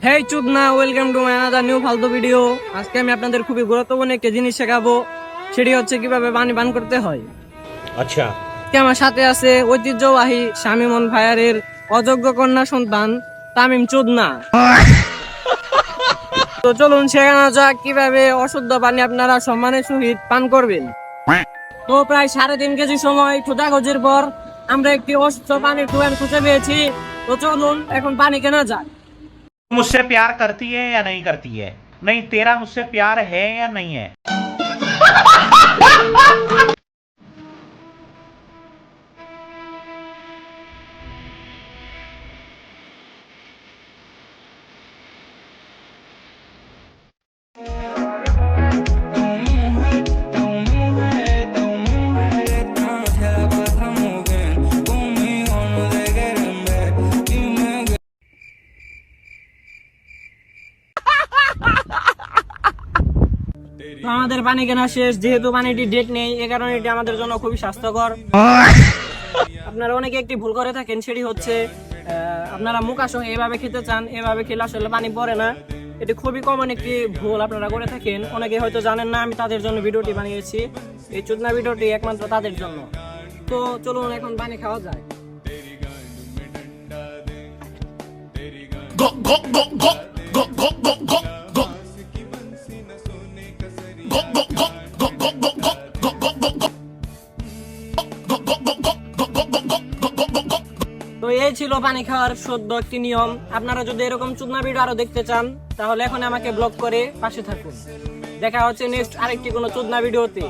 হেই চুদনা, welcome to my another new ফালতু video. আজকে আমি আপনাদের খুবই গুরুত্বপূর্ণ একটা জিনিস শেখাবো, সেটি হচ্ছে কিভাবে পানি পান করতে হয়। अच्छा। আমার সাথে আছে ঐতিহ্যবাহী শামিমন ভাইয়ারের অযোগ্য কন্যা সন্তান তামিম চুদনা। তো চলুন শেখানো যাক কিভাবে অশুদ্ধ পানি আপনারা সম্মানের সহিত পান করবেন। তো প্রায় 3.5 কেজি সময় খোঁজাখুঁজির পর আমরা একটি অশুদ্ধ পানির দোকান খুঁজে পেয়েছি। তো চলুন এখন পানি কেনা যাক। मुझसे प्यार करती है या नहीं करती है? नहीं, तेरा मुझसे प्यार है या नहीं है? তো আমাদের পানি কেনা শেষ। যেহেতু পানিটি ডেট নেই, এ কারণে এটি আমাদের জন্য খুবই স্বাস্থ্যকর। আপনারা অনেকে একটি ভুল করে থাকেন, সেটি হচ্ছে আপনারা মুখা সহ এভাবে খেতে চান। এভাবে খেলে আসলে পানি পড়ে না। এটি খুবই কমন একটি ভুল আপনারা করে থাকেন। অনেকে হয়তো জানেন না, আমি তাদের জন্য ভিডিওটি বানিয়েছি। এই চুদনা ভিডিওটি একমাত্র তাদের জন্য। তো চলুন এখন পানি খাওয়া যায়। তো এই ছিল পানি খাওয়ার সদ্য একটি নিয়ম। আপনারা যদি এরকম চুদনা ভিডিও আরো দেখতে চান, তাহলে এখন আমাকে ব্লক করে পাশে থাকুন। দেখা হচ্ছে নেক্সট আরেকটি কোনো চুদনা ভিডিওতে।